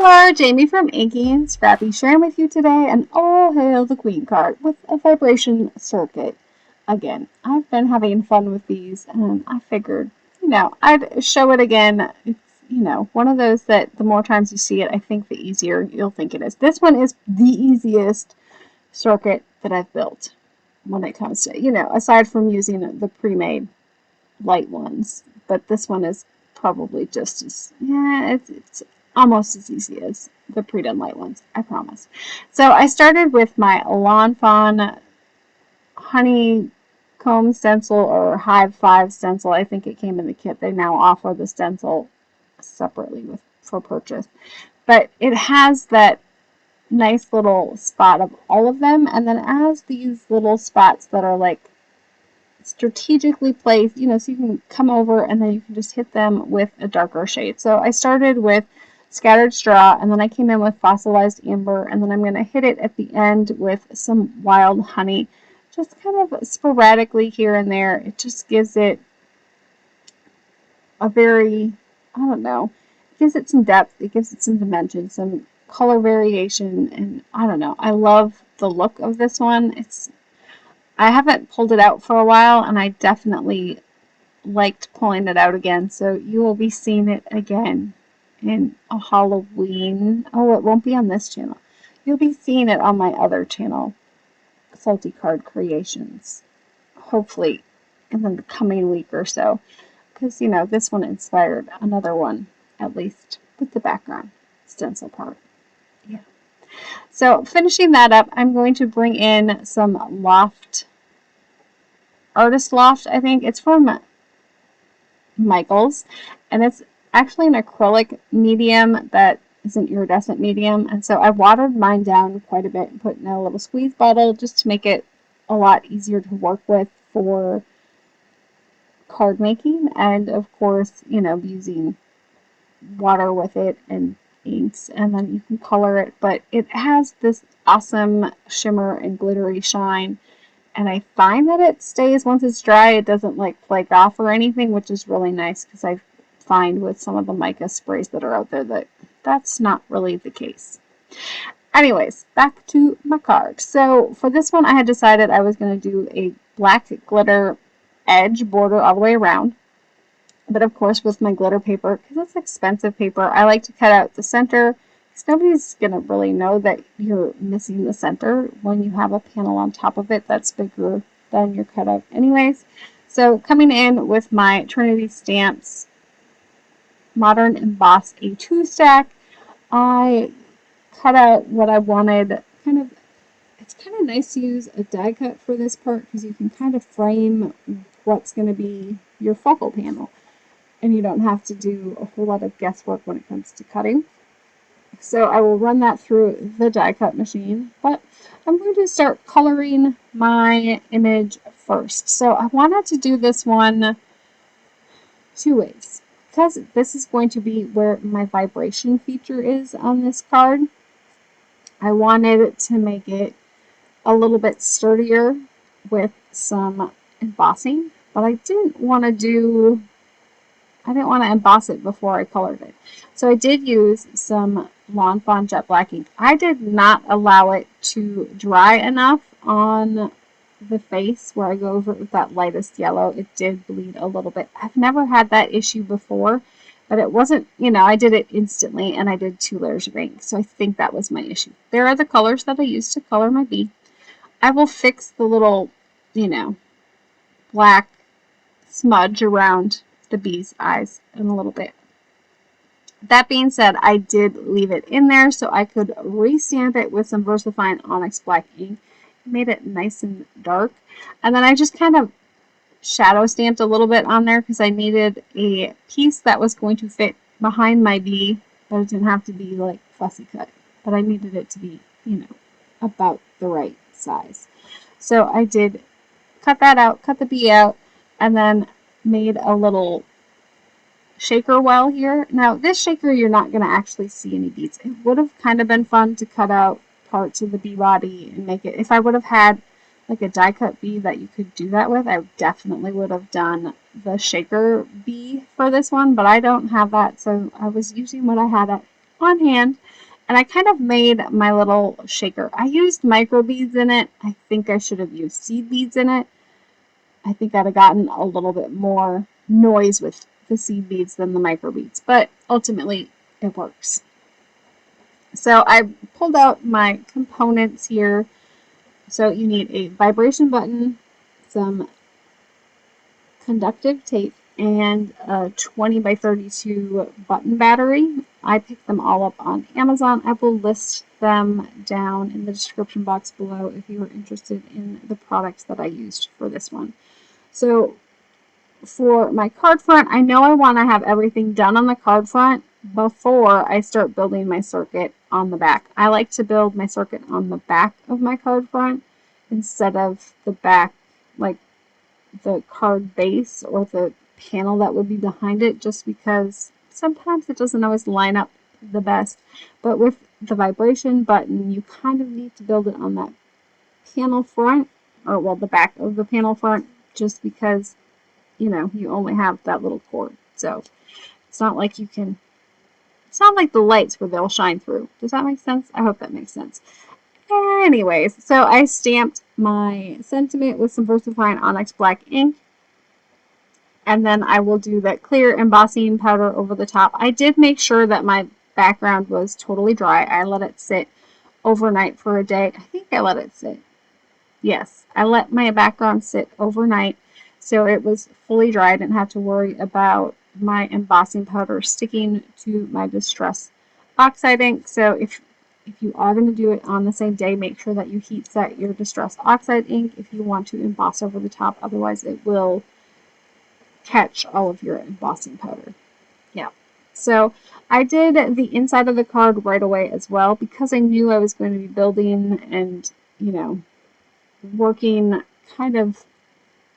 Hello, Jamie from Inky&Scrappy sharing with you today an All Hail the Queen card with a vibration circuit. Again, I've been having fun with these and I figured, I'd show it again. It's, one of those that the more times you see it, I think the easier you'll think it is. This one is the easiest circuit that I've built when it comes to, aside from using the pre-made light ones. But this one is probably just as, it's almost as easy as the pre-done light ones, I promise. So I started with my Fawn honeycomb stencil or Hive 5 stencil. I think it came in the kit. They now offer the stencil separately for purchase. But it has that nice little spot of all of them, and then it has these little spots that are like strategically placed, so you can come over and then you can just hit them with a darker shade. So I started with Scattered Straw, and then I came in with Fossilized Amber, and then I'm going to hit it at the end with some Wild Honey, just kind of sporadically here and there. It just gives it a very, it gives it some depth, it gives it some dimension, some color variation, and I love the look of this one. I haven't pulled it out for a while, and I definitely liked pulling it out again, so you will be seeing it again in a Halloween. Oh, it won't be on this channel. You'll be seeing it on my other channel, Salty Card Creations, hopefully in the coming week or so, because this one inspired another one, at least with the background stencil part. Yeah. So finishing that up, I'm going to bring in some Artist Loft, I think. It's from Michaels, and it's actually an acrylic medium that is an iridescent medium, and so I watered mine down quite a bit and put in a little squeeze bottle just to make it a lot easier to work with for card making, and of course, using water with it and inks, and then you can color it, but it has this awesome shimmer and glittery shine. And I find that it stays once it's dry. It doesn't like flake off or anything, which is really nice because I find with some of the mica sprays that are out there that that's not really the case. Anyways, back to my card. So for this one, I had decided I was going to do a black glitter edge border all the way around. But of course, with my glitter paper, because it's expensive paper, I like to cut out the center. Because nobody's going to really know that you're missing the center when you have a panel on top of it that's bigger than your cutout anyways. So coming in with my Trinity Stamps Modern Emboss A2 stack, I cut out what I wanted. It's kind of nice to use a die cut for this part because you can kind of frame what's going to be your focal panel. And you don't have to do a whole lot of guesswork when it comes to cutting. So I will run that through the die cut machine, but I'm going to start coloring my image first. So I wanted to do this one two ways, because this is going to be where my vibration feature is on this card. I wanted to make it a little bit sturdier with some embossing, but I didn't want to emboss it before I colored it. So I did use some Lawn Fawn Jet Black ink. I did not allow it to dry enough on the face where I go over it with that lightest yellow. It did bleed a little bit. I've never had that issue before, but it wasn't, I did it instantly and I did 2 layers of ink. So I think that was my issue. There are the colors that I used to color my bee. I will fix the little, black smudge around the bee's eyes in a little bit. That being said, I did leave it in there so I could restamp it with some VersaFine Onyx black ink. It made it nice and dark. And then I just kind of shadow stamped a little bit on there because I needed a piece that was going to fit behind my bee, but it didn't have to be like fussy cut. But I needed it to be, about the right size. So I did cut that out, cut the bee out, and then made a little shaker well here. Now this shaker you're not going to actually see any beads. It would have kind of been fun to cut out parts of the bee body and make it, if I would have had like a die cut bee that you could do that with, I definitely would have done the shaker bee for this one, but I don't have that, so I was using what I had at on hand. And I kind of made my little shaker. I used micro beads in it. I think I should have used seed beads in it. I think I'd have gotten a little bit more noise with the seed beads than the micro beads, but ultimately it works. So I pulled out my components here. So you need a vibration button, some conductive tape, and a 20 by 32 button battery. I picked them all up on Amazon. I will list them down in the description box below if you are interested in the products that I used for this one. So for my card front, I know I want to have everything done on the card front before I start building my circuit on the back. I like to build my circuit on the back of my card front instead of the back, like the card base or the panel that would be behind it, just because sometimes it doesn't always line up the best. But with the vibration button, you kind of need to build it on that panel front, or well, the back of the panel front, just because, you know, you only have that little cord. So it's not like you can, it's not like the lights where they'll shine through. Does that make sense? I hope that makes sense. Anyways, so I stamped my sentiment with some VersaFine Onyx black ink, and then I will do that clear embossing powder over the top. I did make sure that my background was totally dry. I let it sit overnight for a day. I think I let it sit. Yes, I let my background sit overnight, so it was fully dry. I didn't have to worry about my embossing powder sticking to my Distress Oxide ink. So if you are going to do it on the same day, make sure that you heat set your Distress Oxide ink if you want to emboss over the top. Otherwise, it will catch all of your embossing powder. Yeah. So I did the inside of the card right away as well, because I knew I was going to be building and, you know, working kind of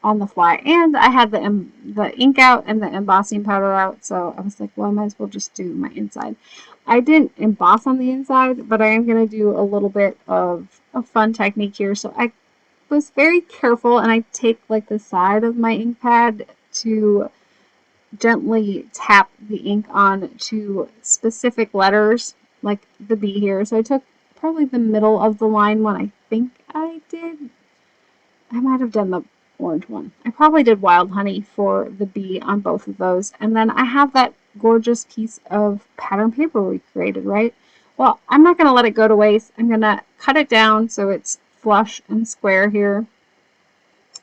on the fly, and I had the ink out and the embossing powder out, so I was like, well, I might as well just do my inside. I didn't emboss on the inside, but I am going to do a little bit of a fun technique here. So I was very careful, and I take like the side of my ink pad to gently tap the ink on to specific letters, like the B here. So I took probably the middle of the line one. I think I did. I might have done the orange one. I probably did Wild Honey for the B on both of those. And then I have that gorgeous piece of pattern paper we created, right? Well, I'm not going to let it go to waste. I'm going to cut it down so it's flush and square here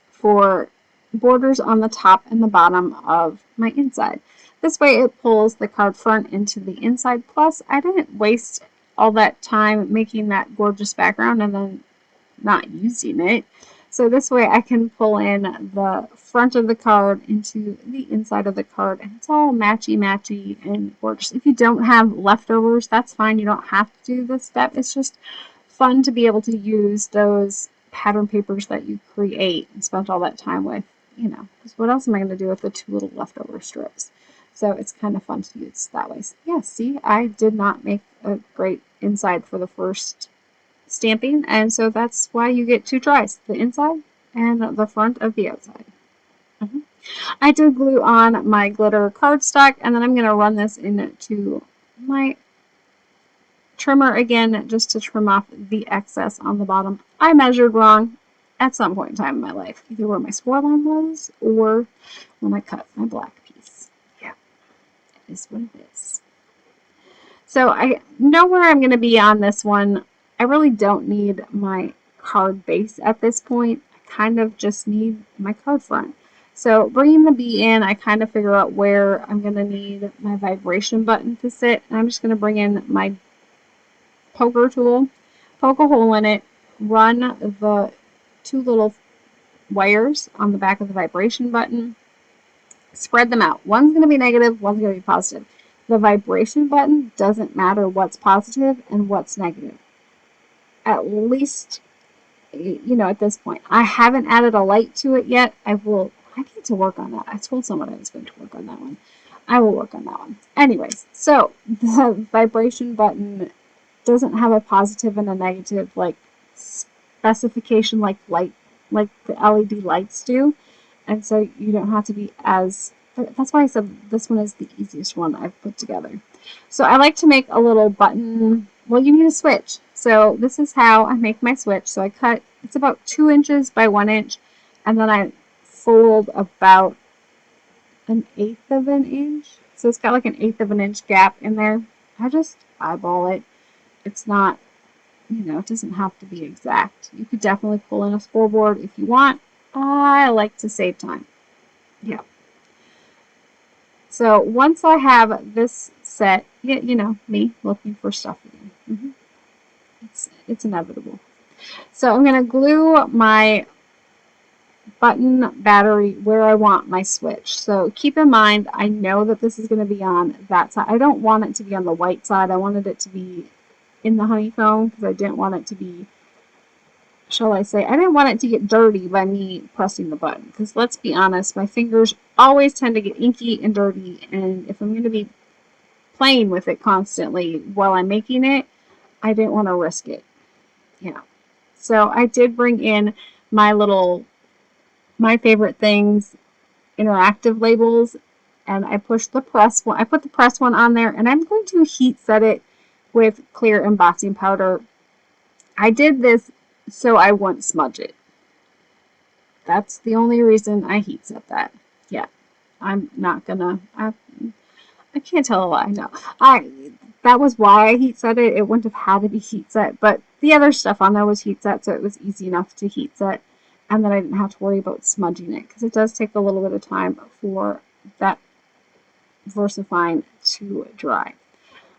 for borders on the top and the bottom of my inside. This way it pulls the card front into the inside. Plus, I didn't waste all that time making that gorgeous background and then not using it. So this way I can pull in the front of the card into the inside of the card, and it's all matchy and gorgeous. If you don't have leftovers, that's fine. You don't have to do this step. It's just fun to be able to use those pattern papers that you create and spent all that time with, you know, because what else am I going to do with the two little leftover strips? So it's kind of fun to use that way. So yeah, see, I did not make a great inside for the first stamping, and so that's why you get two tries, the inside and the front of the outside. I did glue on my glitter cardstock, and then I'm going to run this into my trimmer again just to trim off the excess on the bottom. I measured wrong at some point in time in my life, either where my swirl line was or when I cut my black piece. Yeah, it is what it is. So I know where I'm going to be on this one. I really don't need my card base at this point. I kind of just need my card front. So bringing the B in, I kind of figure out where I'm going to need my vibration button to sit. And I'm just going to bring in my poker tool, poke a hole in it, run the two little wires on the back of the vibration button, spread them out. One's going to be negative, one's going to be positive. The vibration button doesn't matter what's positive and what's negative. At least, you know, at this point. I haven't added a light to it yet. I need to work on that. I told someone I was going to work on that one. I will work on that one. Anyways, so the vibration button doesn't have a positive and a negative like specification like the LED lights do. And so you don't have to be as That's why I said this one is the easiest one I've put together. So I like to make a little button. Well, you need a switch. So this is how I make my switch. So I cut, it's about 2 inches by 1 inch, and then I fold about 1/8 of an inch. So it's got like 1/8 of an inch gap in there. I just eyeball it. It's not, it doesn't have to be exact. You could definitely pull in a scoreboard if you want. I like to save time. Yeah. So once I have this set, me looking for stuff again. It's inevitable. So I'm going to glue my button battery where I want my switch. So keep in mind, I know that this is going to be on that side. I don't want it to be on the white side. I wanted it to be in the honeycomb because I didn't want it to be, I didn't want it to get dirty by me pressing the button. Because let's be honest, my fingers always tend to get inky and dirty. And if I'm going to be playing with it constantly while I'm making it, I didn't want to risk it. Yeah. So I did bring in my favorite things, interactive labels, and I pushed the press one. I put the press one on there, and I'm going to heat set it with clear embossing powder. I did this so I wouldn't smudge it. That's the only reason I heat set that. Yeah, I'm not gonna. I can't tell a lie. No, that was why I heat set it. It wouldn't have had to be heat set, but the other stuff on there was heat set, so it was easy enough to heat set. And then I didn't have to worry about smudging it because it does take a little bit of time for that VersaFine to dry.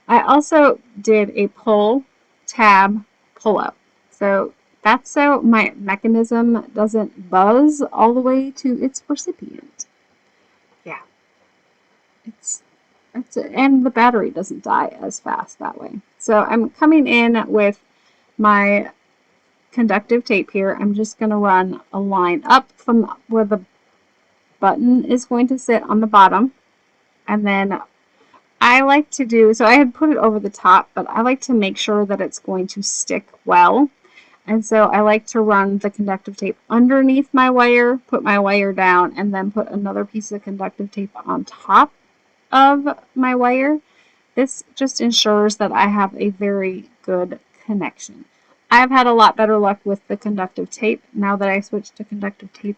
I also did a pull, tab, pull up. So that's so my mechanism doesn't buzz all the way to its recipient. Yeah. And the battery doesn't die as fast that way. So I'm coming in with my conductive tape here. I'm just going to run a line up from where the button is going to sit on the bottom, and then I like to do, so I had put it over the top, but I like to make sure that it's going to stick well, and so I like to run the conductive tape underneath my wire, put my wire down, and then put another piece of conductive tape on top of my wire. This just ensures that I have a very good connection. I've had a lot better luck with the conductive tape now that I switched to conductive tape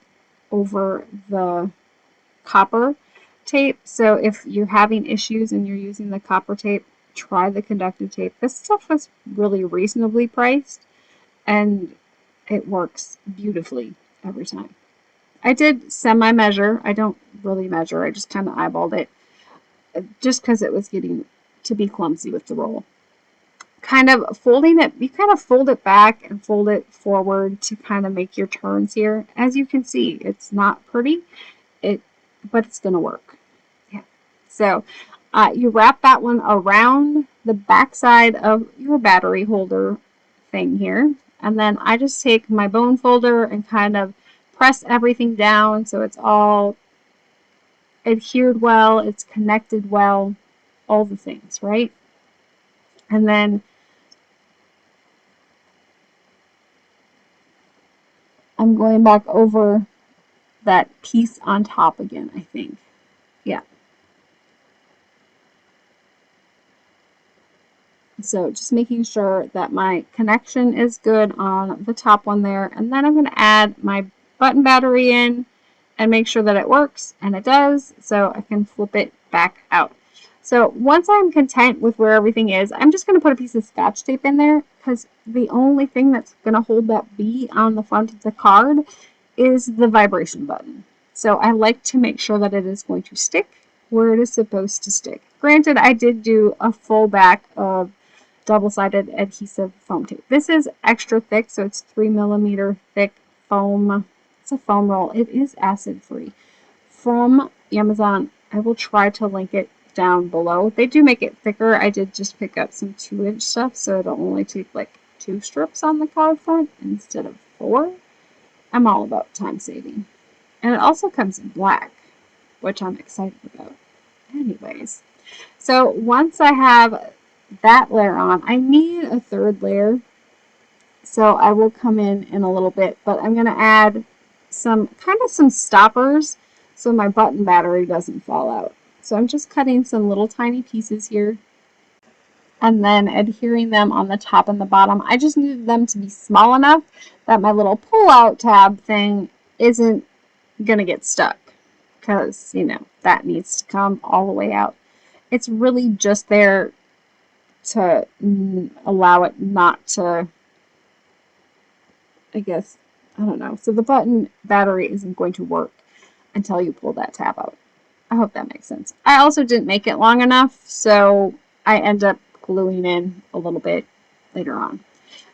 over the copper tape. So if you're having issues and you're using the copper tape, try the conductive tape. This stuff was really reasonably priced and it works beautifully every time. I did semi-measure. I don't really measure. I just kind of eyeballed it just because it was getting to be clumsy with the roll. Kind of folding it, you kind of fold it back and fold it forward to kind of make your turns here. As you can see, it's not pretty, but it's going to work. Yeah. So you wrap that one around the back side of your battery holder thing here. And then I just take my bone folder and kind of press everything down so it's all adhered well, it's connected well, all the things, right? And then I'm going back over that piece on top again, I think. Yeah. So just making sure that my connection is good on the top one there. And then I'm going to add my button battery in and make sure that it works, and it does, so I can flip it back out. So once I'm content with where everything is, I'm just going to put a piece of Scotch tape in there because the only thing that's going to hold that B on the front of the card is the vibration button. So I like to make sure that it is going to stick where it is supposed to stick. Granted, I did do a full back of double-sided adhesive foam tape. This is extra thick, so it's 3mm thick foam. It's a foam roll. It is acid-free. From Amazon, I will try to link it down below. They do make it thicker. I did just pick up some 2-inch stuff, so it'll only take like 2 strips on the card front instead of 4. I'm all about time saving. And it also comes in black, which I'm excited about. Anyways, so once I have that layer on, I need a third layer. So I will come in a little bit, but I'm going to add some stoppers so my button battery doesn't fall out. So I'm just cutting some little tiny pieces here and then adhering them on the top and the bottom. I just needed them to be small enough that my little pull-out tab thing isn't going to get stuck, because, you know, that needs to come all the way out. It's really just there to allow it not to, I guess, I don't know. So the button battery isn't going to work until you pull that tab out. I hope that makes sense. I also didn't make it long enough, so I end up gluing in a little bit later on.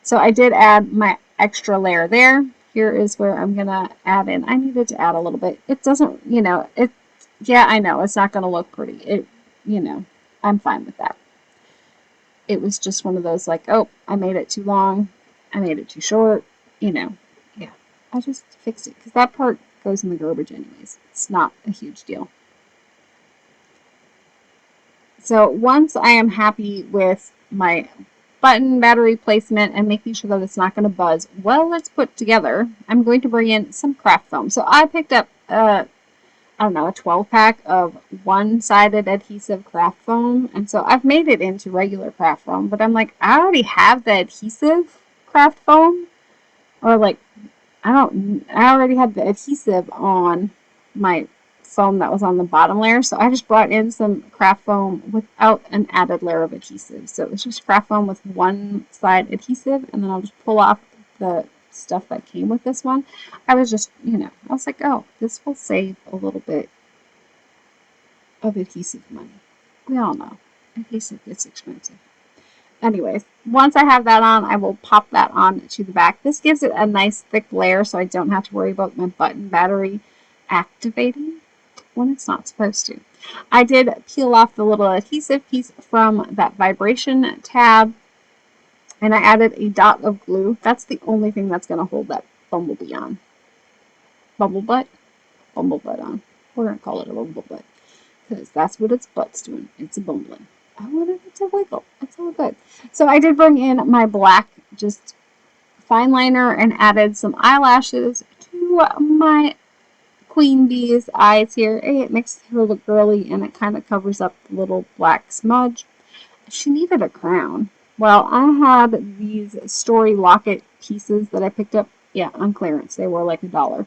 So I did add my extra layer there. Here is where I'm going to add in. I needed to add a little bit. It doesn't, you know, yeah, I know it's not going to look pretty. You know, I'm fine with that. It was just one of those like, oh, I made it too long. I made it too short. You know, yeah, I just fixed it because that part goes in the garbage anyways. It's not a huge deal. So once I am happy with my button battery placement and making sure that it's not going to buzz well it's put together, I'm going to bring in some craft foam. So I picked up, I don't know, a 12-pack of one-sided adhesive craft foam. And so I've made it into regular craft foam, but I'm like, I already have the adhesive craft foam. Or like, I already had the adhesive on my foam that was on the bottom layer, so I just brought in some craft foam without an added layer of adhesive. So it was just craft foam with one side adhesive, and then I'll just pull off the stuff that came with this one. I was just, you know, I was like, oh, this will save a little bit of adhesive money. We all know adhesive gets expensive. Anyways, once I have that on, I will pop that on to the back. This gives it a nice thick layer, so I don't have to worry about my button battery activating when it's not supposed to. I did peel off the little adhesive piece from that vibration tab, and I added a dot of glue. That's the only thing that's going to hold that bumblebee on. Bumblebutt? Bumblebutt on. We're going to call it a bumblebutt, because that's what its butt's doing. It's a bumbling. I wanted it to wiggle. It's all good. So I did bring in my black just fine liner and added some eyelashes to my queen bee's eyes here. It makes her look girly, and it kind of covers up the little black smudge. She needed a crown. Well, I had these story locket pieces that I picked up, yeah, on clearance. They were like $1.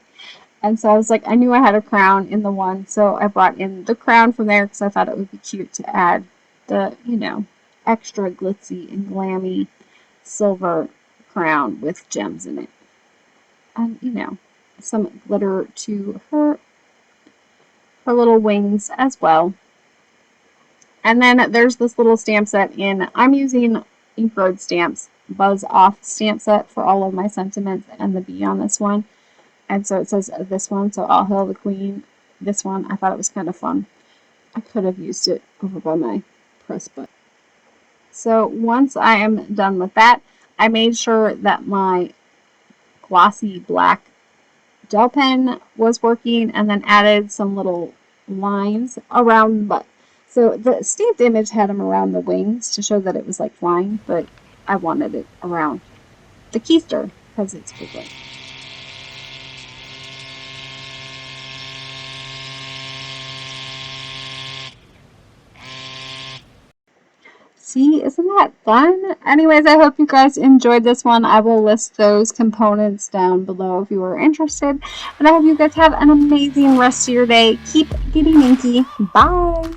And so I was like, I knew I had a crown in the one, so I brought in the crown from there because I thought it would be cute to add the, you know, extra glitzy and glammy silver crown with gems in it. And, you know, some glitter to her little wings as well. And then there's this little stamp set in. I'm using Ink Road Stamps Buzz Off stamp set for all of my sentiments and the bee on this one. And so it says this one, so All Hail the Queen. This one, I thought it was kind of fun. I could have used it over by my press button. So once I am done with that, I made sure that my glossy black gel pen was working, and then added some little lines around the butt. So the stamped image had them around the wings to show that it was like flying, but I wanted it around the keister because it's bigger. See, isn't that fun? Anyways, I hope you guys enjoyed this one. I will list those components down below if you are interested. And I hope you guys have an amazing rest of your day. Keep getting inky. Bye!